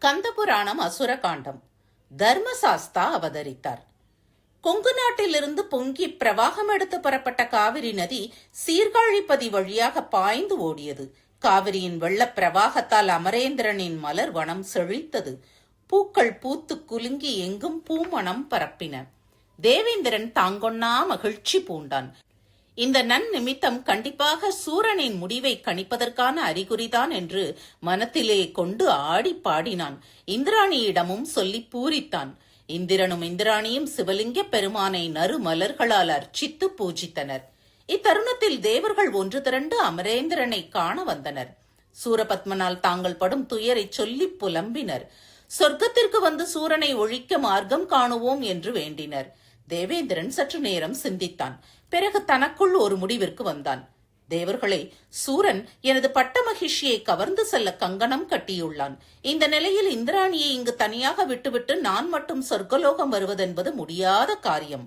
கந்தபுராணம் அசுரகாண்டம். தர்மசாஸ்தா அவதரித்தார். கொங்கு நாட்டிலிருந்து பொங்கி பிரவாகம் எடுத்து புறப்பட்ட காவிரி நதி சீர்காழிப்பதி வழியாக பாய்ந்து ஓடியது. காவிரியின் வெள்ள பிரவாகத்தால் அமரேந்திரனின் மலர் வனம் செழித்தது. பூக்கள் பூத்து குலுங்கி எங்கும் பூமணம் பரப்பின. தேவேந்திரன் தாங்கொண்ணா மகிழ்ச்சி பூண்டான். இந்த நன்னிமித்தம் கண்டிப்பாக சூரனின் முடிவை கணிப்பதற்கான அறிகுறிதான் என்று மனத்திலே கொண்டு ஆடி பாடினான். இந்திராணியிடமும் சொல்லி பூரித்தான். இந்திரனும் இந்திராணியும் சிவலிங்க பெருமானை நறுமலர்களால் அர்ச்சித்து பூஜித்தனர். இத்தருணத்தில் தேவர்கள் ஒன்று திரண்டு அமரேந்திரனை காண வந்தனர். சூரபத்மனால் தாங்கள் படும் துயரை சொல்லி புலம்பினர். சொர்க்கத்திற்கு வந்து சூரனை ஒழிக்க மார்க்கம் காணுவோம் என்று வேண்டினர். தேவேந்திரன் சற்று நேரம் சிந்தித்தான். பிறகு தனக்குள் ஒரு முடிவிற்கு வந்தான். தேவர்களே, சூரன் எனது பட்ட மகிழ்ச்சியை கவர்ந்து செல்ல கங்கணம் கட்டியுள்ளான். இந்த நிலையில் இந்திராணியை இங்கு தனியாக விட்டுவிட்டு நான் மட்டும் சொர்க்கலோகம் வருவதென்பது முடியாத காரியம்.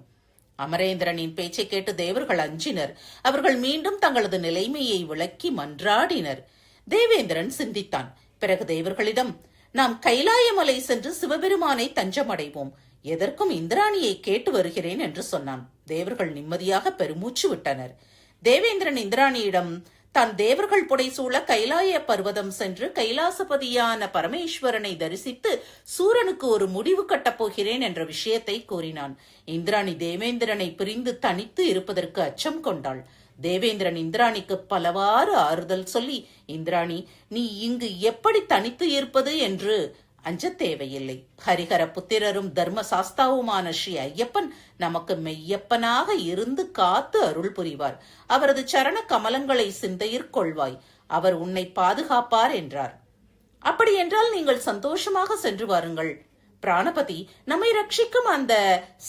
அமரேந்திரனின் பேச்சை கேட்டு தேவர்கள் அஞ்சினர். அவர்கள் மீண்டும் தங்களது நிலைமையை விளக்கி மன்றாடினர். தேவேந்திரன் சிந்தித்தான். பிறகு தேவர்களிடம், நாம் கைலாயமலை சென்று சிவபெருமானை தஞ்சமடைவோம். எதற்கும் இந்திராணியை கேட்டு வருகிறேன் என்று சொன்னான். தேவர்கள் நிம்மதியாக பெருமூச்சு விட்டனர். தேவேந்திரன் இந்திராணியிடம் தான் தேவர்கள் புடைசூழ கைலாய பர்வதம் சென்று கைலாசபதியான பரமேஸ்வரனை தரிசித்து சூரனுக்கு ஒரு முடிவு கட்டப் போகிறேன் என்ற விஷயத்தை கூறினான். இந்திராணி தேவேந்திரனை பிரிந்து தனித்து இருப்பதற்கு அச்சம் கொண்டாள். தேவேந்திரன் இந்திராணிக்கு பலவாறு ஆறுதல் சொல்லி, இந்திராணி, நீ இங்கு எப்படி தனித்து இருப்பது என்று அஞ்ச தேவையில்லை. ஹரிஹர புத்திரரும் தர்மசாஸ்தாவுமான ஸ்ரீ ஐயப்பன் நமக்கு மெய்யப்பனாக இருந்து காத்து அருள் புரிவார். அவரது சரண கமலங்களை சிந்தையிற்கொள்வாய். அவர் உன்னை பாதுகாப்பார் என்றார். அப்படி என்றால் நீங்கள் சந்தோஷமாக சென்று வாருங்கள். பிராணபதி, நம்மை ரட்சிக்கும் அந்த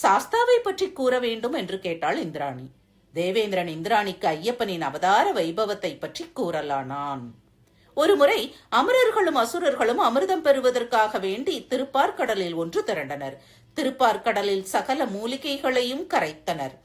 சாஸ்தாவை பற்றி கூற வேண்டும் என்று கேட்டாள் இந்திராணி. தேவேந்திரன் இந்திராணிக்கு ஐயப்பனின் அவதார வைபவத்தை பற்றி கூறலானான். ஒருமுறை அமரர்களும் அசுரர்களும் அமிர்தம் பெறுவதற்காக வேண்டி திருப்பார்கடலில் ஒன்று திரண்டனர். திருப்பார்கடலில் சகல மூலிகைகளையும் கரைத்தனர்.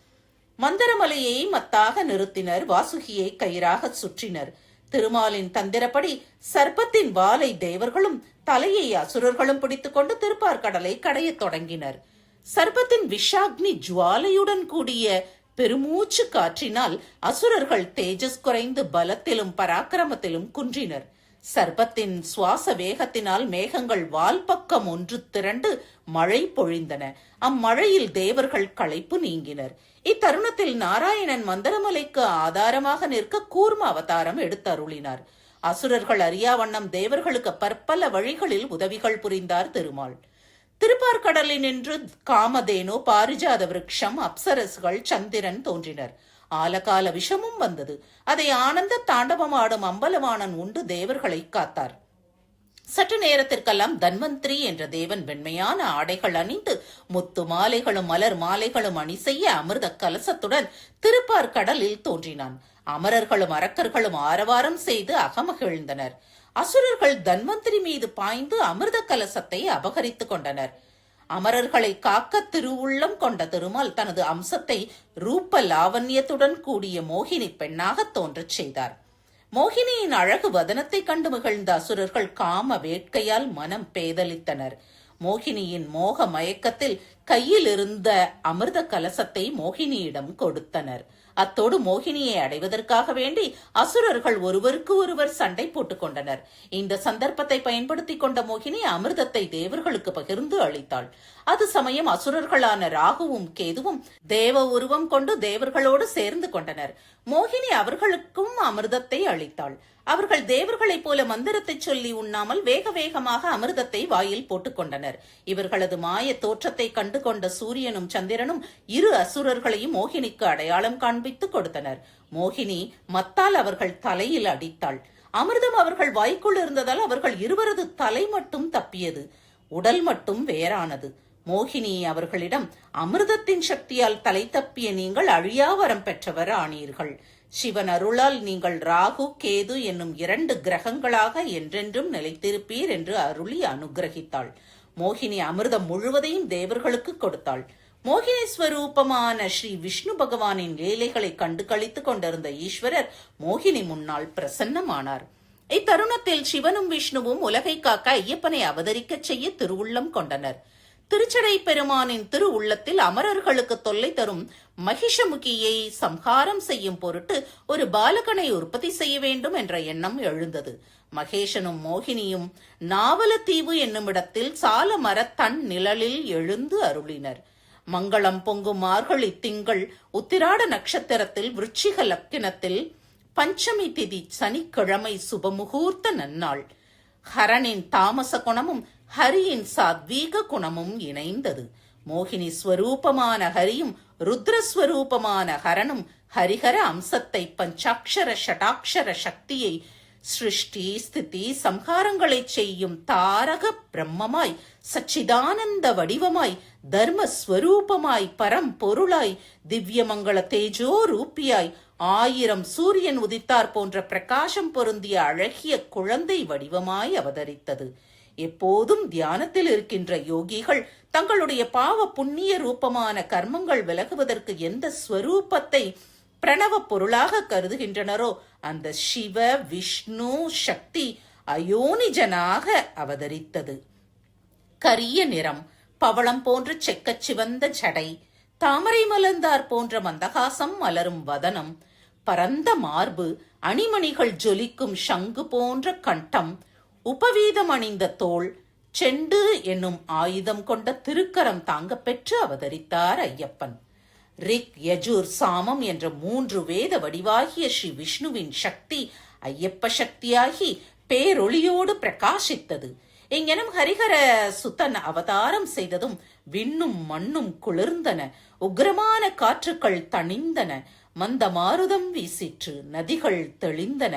மந்தரமலையை மத்தாக நிறுத்தினர். வாசுகியை கயிறாக சுற்றினர். திருமாலின் தந்திரப்படி சர்ப்பத்தின் வாலை தேவர்களும் தலையை அசுரர்களும் பிடித்துக்கொண்டு திருப்பார்கடலை கடையத் தொடங்கினர். சர்ப்பத்தின் விஷாக்னி ஜுவாலையுடன் கூடிய பெருமூச்சு காற்றினால் அசுரர்கள் தேஜஸ் குறைந்து பலத்திலும் பராக்கிரமத்திலும் குன்றினர். சர்ப்பத்தின் சுவாச வேகத்தினால் மேகங்கள் வால் பக்கம் ஒன்று திரண்டு மழை பொழிந்தன. அம்மழையில் தேவர்கள் களைப்பு நீங்கினர். இத்தருணத்தில் நாராயணன் மந்தரமலைக்கு ஆதாரமாக நிற்க கூர்ம அவதாரம் எடுத்தருளினார். அசுரர்கள் அறியாவண்ணம் தேவர்களுக்கு பற்பல வழிகளில் உதவிகள் புரிந்தார் திருமால். திருப்பார்கடலில் நின்று காமதேனு, பாரிஜாத விருட்சம், அப்சரஸ்கள், சந்திரன் தோன்றினர். ஆலகால விஷமும் வந்தது. அதை ஆனந்த தாண்டவமாடும் அம்பலவாணன் உண்டு தேவர்களை காத்தார். சற்று நேரத்திற்கெல்லாம் தன்வந்திரி என்ற தேவன் வெண்மையான ஆடைகள் அணிந்து முத்து மாலைகளும் மலர் மாலைகளும் அணி செய்ய அமிர்த கலசத்துடன் திருப்பார்கடலில் தோன்றினான். அமரர்களும் அரக்கர்களும் ஆரவாரம் செய்து அகமகிழ்ந்தனர். அசுரர்கள் தன்வந்திரி மீது பாய்ந்து அமிர்த கலசத்தை அபகரித்துக் கொண்டனர். அமரர்களை காக்க திருவுள்ளம் கொண்ட திருமால் தனது அம்சத்தை ரூப லாவண்யத்துடன் கூடிய மோகினி பெண்ணாக தோன்றச் செய்தார். மோகினியின் அழகு வதனத்தை கண்டு மகிழ்ந்த அசுரர்கள் காம வேட்கையால் மனம் பேதலித்தனர். மோகினியின் மோக மயக்கத்தில் கையில் இருந்த அமிர்த கலசத்தை மோகினியிடம் கொடுத்தனர். அத்தோடு மோகினியை அடைவதற்காக வேண்டி அசுரர்கள் ஒருவருக்கு ஒருவர் சண்டை போட்டுக் கொண்டனர். இந்த சந்தர்ப்பத்தை பயன்படுத்திக் கொண்ட மோகினி அமிர்தத்தை தேவர்களுக்கு பகிர்ந்து அளித்தாள். அது சமயம் அசுரர்களான ராகுவும் கேதுவும் தேவ உருவம் கொண்டு தேவர்களோடு சேர்ந்து கொண்டனர். மோகினி அவர்களுக்கும் அமிர்தத்தை அளித்தாள். அவர்கள் தேவர்களைப் போல மந்திரத்தை சொல்லி உண்ணாமல் வேக வேகமாக அமிர்தத்தை வாயில் போட்டுக் கொண்டனர். இவர்களது மாய தோற்றத்தை கண்டு கொண்ட சூரியனும் சந்திரனும் இரு அசுரர்களையும் மோகினிக்கு அடையாளம் காண்பித்து கொடுத்தனர். மோகினி மத்தால் அவர்கள் தலையில் அடித்தாள். அமிர்தம் அவர்கள் வாய்க்குள் இருந்ததால் அவர்கள் இருவரது தலை மட்டும் தப்பியது, உடல் மட்டும் வேறானது. மோகினி அவர்களிடம், அமிர்தத்தின் சக்தியால் தலை தப்பிய நீங்கள் அழியாவரம் பெற்றவர் ஆனீர்கள். சிவன் அருளால் நீங்கள் ராகு கேது என்னும் 2 கிரகங்களாக என்றென்றும் நிலைத்திருப்பீர் என்று அருளி அனுகிரகித்தாள். மோகினி அமிர்தம் முழுவதையும் தேவர்களுக்கு கொடுத்தாள். மோகினி ஸ்வரூபமான ஸ்ரீ விஷ்ணு பகவானின் லீலைகளை கண்டு கழித்துக் கொண்டிருந்த ஈஸ்வரர் மோகினி முன்னால் பிரசன்னமானார். இத்தருணத்தில் சிவனும் விஷ்ணுவும் உலகை காக்க ஐயப்பனை அவதரிக்கச் செய்ய திருவுள்ளம் கொண்டனர். திருச்சடை பெருமானின் திரு உள்ளத்தில் அமரர்களுக்கு தொல்லை தரும் மகிஷமுகியை சம்ஹாரம் செய்யும் பொருட்டு ஒரு பாலகனை உற்பத்தி செய்ய வேண்டும் என்ற எண்ணம் எழுந்தது. மகேஷனும் மோகினியும் நாவலத்தீவு என்னுமிடத்தில் சால மர தன் நிழலில் எழுந்து அருளினர். மங்களம் பொங்கும் மார்கழி திங்கள் உத்திராட நட்சத்திரத்தில் விருச்சிக லக்கினத்தில் பஞ்சமி திதி சனிக்கிழமை சுபமுகூர்த்த நன்னாள். ஹரனின் தாமச குணமும் ஹரியின் சாத்வீக குணமும் இணைந்தது. மோகினி ஸ்வரூபமான ஹரியும் ருத்ரஸ்வரூபமான ஹரனும் ஹரிஹர அம்சத்தை பஞ்சாட்சர ஷடாட்சர சக்தியை சிருஷ்டி ஸ்திதி சம்ஹாரங்களை செய்யும் தாரக பிரம்மமாய் சச்சிதானந்த வடிவமாய் தர்மஸ்வரூபமாய் பரம்பொருளாய் திவ்யமங்கள தேஜோ ரூபியாய் 1000 சூரியன் உதித்தார் போன்ற பிரகாசம் பொருந்திய அழகிய குழந்தை வடிவமாய் அவதரித்தது. எப்போதும் தியானத்தில் இருக்கின்ற யோகிகள் தங்களுடைய பாவ புண்ணிய ரூபமான கர்மங்கள் விலகுவதற்கு எந்த ஸ்வரூபத்தை பிரணவ பொருளாக கருதுகின்றனரோ அந்த சிவ விஷ்ணு சக்தி அயோனிஜனாக அவதரித்தது. கரிய நிறம், பவளம் போன்ற செக்கச் சிவந்த ஜடை, தாமரை மலர்ந்தார் போன்ற மந்தகாசம் மலரும் வதனம், பரந்த மார்பு, அணிமணிகள் ஜொலிக்கும் சங்கு போன்ற கண்டம், உபவீதம் அணிந்த தோள், செண்டு என்னும் ஆயுதம் கொண்ட திருக்கரம் தாங்க பெற்று அவதரித்தார் ஐயப்பன். ரிக் யஜுர் சாமம் என்ற 3 வேத வடிவாகிய ஸ்ரீ விஷ்ணுவின் சக்தி ஐயப்ப சக்தியாகி பேரொளியோடு பிரகாசித்தது. இங்கெனும் ஹரிஹர சுத்தன் அவதாரம் செய்ததும் விண்ணும் மண்ணும் குளிர்ந்தன, உக்ரமான காற்றுக்கள் தணிந்தன, மந்த மாருதம் வீசிற்று, நதிகள் தெளிந்தன,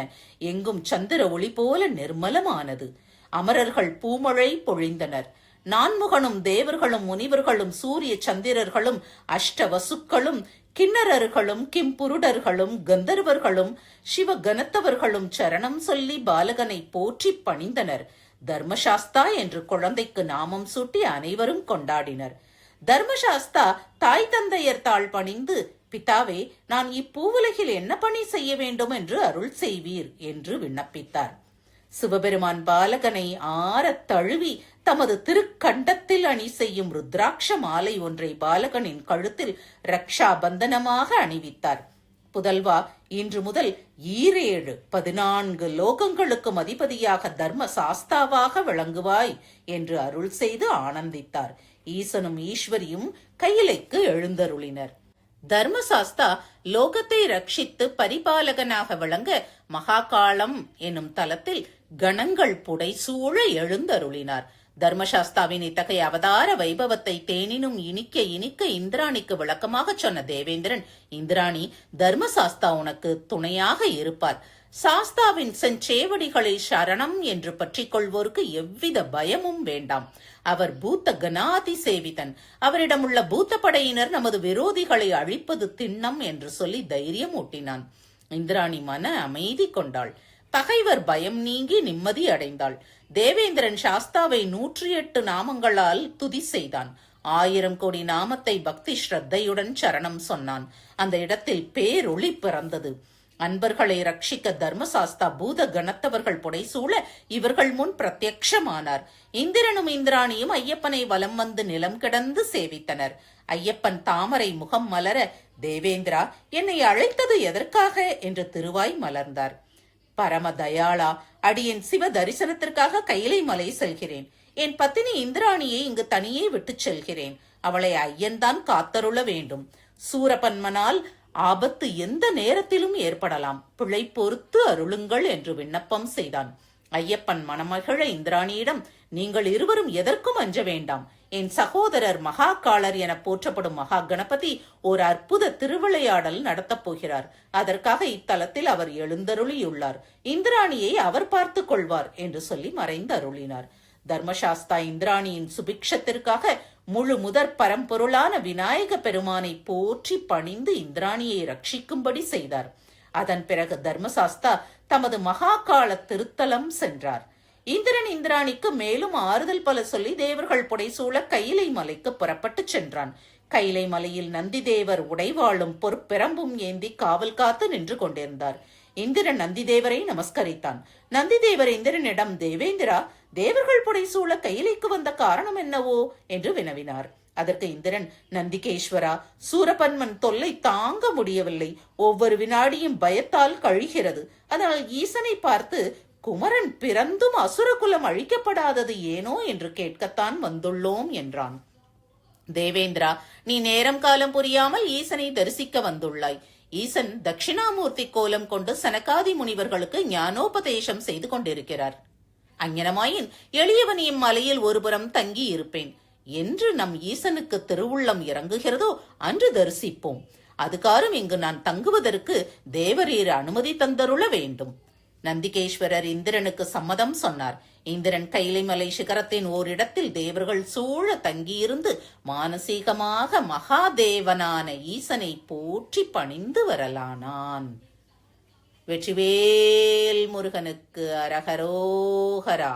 எங்கும் சந்திர ஒளி போல நிர்மலமானது. அமரர்கள் பூமழை பொழிந்தனர். நான்முகனும் தேவர்களும் முனிவர்களும் சூரிய சந்திரர்களும் அஷ்டவசுக்களும் கிண்ணறர்களும் கிம்புருடர்களும் கந்தர்வர்களும் சிவ கனத்தவர்களும் சரணம் சொல்லி பாலகனை போற்றி பணிந்தனர். தர்மசாஸ்தா என்று குழந்தைக்கு நாமம் சூட்டி அனைவரும் கொண்டாடினர். தர்மசாஸ்தா தாய் தந்தையர் தாழ் பணிந்து, பிதாவே, நான் இப்பூவுலகில் என்ன பணி செய்ய வேண்டும் என்று அருள் செய்வீர் என்று விண்ணப்பித்தார். சிவபெருமான் பாலகனை ஆறத் தழுவி தமது திருக்கண்டத்தில் அணி செய்யும் ருத்ராட்ச மாலை ஒன்றை பாலகனின் கழுத்தில் ரக்ஷா பந்தனமாக அணிவித்தார். புதல்வா, இன்று முதல் 14 லோகங்களுக்கும் அதிபதியாக தர்ம சாஸ்தாவாக விளங்குவாய் என்று அருள் செய்து ஆனந்தித்தார். ஈசனும் ஈஸ்வரியும் கையிலைக்கு எழுந்தருளினர். தர்மசாஸ்தா லோகத்தை ரட்சித்து பரிபாலகனாக விளங்க மகாகாளம் எனும் தலத்தில் கணங்கள் புடைசூழ எழுந்தருளினார். தர்மசாஸ்தாவின் இத்தகைய அவதார வைபவத்தை தேனினும் இனிக்க இனிக்க இந்திராணிக்கு விளக்கமாக சொன்ன தேவேந்திரன், இந்திராணி, தர்மசாஸ்தா உனக்கு துணையாக இருப்பார். சாஸ்தாவின் செஞ்சேவடிகளை சரணம் என்று பற்றிக் கொள்வோருக்கு எவ்வித பயமும் வேண்டாம். அவர் பூத்த கணாதி சேவிதன். அவரிடமுள்ள பூத்த படையினர் நமது விரோதிகளை அழிப்பது திண்ணம் என்று சொல்லி தைரியம் ஊட்டினான். இந்திராணி மன அமைதி கொண்டாள். பகைவர் பயம் நீங்கி நிம்மதி அடைந்தாள். தேவேந்திரன் சாஸ்தாவை 108 நாமங்களால் துதி செய்தான். 1000 கோடி நாமத்தை பக்தி ஸ்ரத்தையுடன் சரணம் சொன்னான். அந்த இடத்தில் பேரொளி பிறந்தது. அன்பர்களை ரட்சிக்க தர்மசாஸ்தா பூத கணத்தவர்கள் புடைசூழ இவர்கள் முன் பிரத்யக்ஷமானார். இந்திரனும் இந்திராணியும் ஐயப்பனை வலம் வந்து நிலம் கிடந்து சேவித்தனர். ஐயப்பன் தாமரை முகம் மலர, தேவேந்திரா, என்னை அழைத்தது எதற்காக என்று திருவாய் மலர்ந்தார். பரம தயாளா, அடியேன் சிவ தரிசனத்திற்காக கையிலை மலை செல்கிறேன். என் பத்தினி இந்திராணியை இங்கு தனியே விட்டுச் செல்கிறேன். அவளை ஐயன்தான் காத்தருள வேண்டும். சூரபன்மனால் ஆபத்து எந்த நேரத்திலும் ஏற்படலாம். பிழை பொறுத்து அருளுங்கள் என்று விண்ணப்பம் செய்தான். ஐயப்பன் மணமகிழ இந்திராணியிடம், நீங்கள் இருவரும் எதற்கும் அஞ்ச வேண்டாம். என் சகோதரர் மகாகாளர் என போற்றப்படும் மகா கணபதி ஒரு அற்புத திருவிளையாடல் நடத்தப் போகிறார். அதற்காக இத்தலத்தில் அவர் எழுந்தருளியுள்ளார். இந்திராணியை அவர் பார்த்துக் கொள்வார் என்று சொல்லி மறைந்து அருளினார். தர்மசாஸ்தா இந்திராணியின் சுபிக்ஷத்திற்காக முழு முதற் பரம்பொருளான விநாயக பெருமானை போற்றி பணிந்து இந்திராணியை ரட்சிக்கும்படி செய்தார். அதன் பிறகு தர்மசாஸ்தா தமது மகாகால திருத்தலம் சென்றார். இந்திரன் இந்திராணிக்கு மேலும் ஆறுதல் பல சொல்லி தேவர்கள் புடைசூழ கையிலை மலைக்கு புறப்பட்டு சென்றான். கையிலை மலையில் நந்தி தேவர் உடைவாளும் பொற்பெரம்பும் ஏந்தி காவல் காத்து நின்று கொண்டிருந்தார். இந்திரன் நந்திதேவரை நமஸ்கரித்தான். நந்திதேவர் இந்திரனிடம், தேவேந்திரா, தேவர்கள் புடைசூழ கையிலைக்கு வந்த காரணம் என்னவோ என்று வினவினார். அதற்கு இந்திரன், நந்திகேஸ்வரா, சூரபன்மன் தொல்லை தாங்க முடியவில்லை. ஒவ்வொரு வினாடியும் பயத்தால் கழிகிறது. அதனால் ஈசனை பார்த்து, குமரன் பிறந்தும் அசுரகுலம் அழிக்கப்படாதது ஏனோ என்று கேட்கத்தான் வந்துள்ளோம் என்றான். தேவேந்திரா, நீ நேரம் காலம் புரியாமல் ஈசனை தரிசிக்க வந்துள்ளாய். ஈசன் தட்சிணாமூர்த்தி கோலம் கொண்டு சனகாதி முனிவர்களுக்கு ஞானோபதேசம் செய்து கொண்டிருக்கிறார். அஞ்ஞனமாயின் எளியவன் இம்மலையில் ஒருபுறம் தங்கி இருப்பேன். என்று நம் ஈசனுக்கு திருவுள்ளம் இறங்குகிறதோ அன்று தரிசிப்போம். அதுகாரும் இங்கு நான் தங்குவதற்கு தேவரீர் அனுமதி தந்தருள வேண்டும். நந்திகேஸ்வரர் இந்திரனுக்கு சம்மதம் சொன்னார். இந்திரன் கைலைமலை சிகரத்தின் ஓரிடத்தில் தேவர்கள் சூழ தங்கியிருந்து மானசீகமாக மகாதேவனான ஈசனை போற்றி பணிந்து வரலானான். வெற்றிவேல் முருகனுக்கு அரகரோகரா.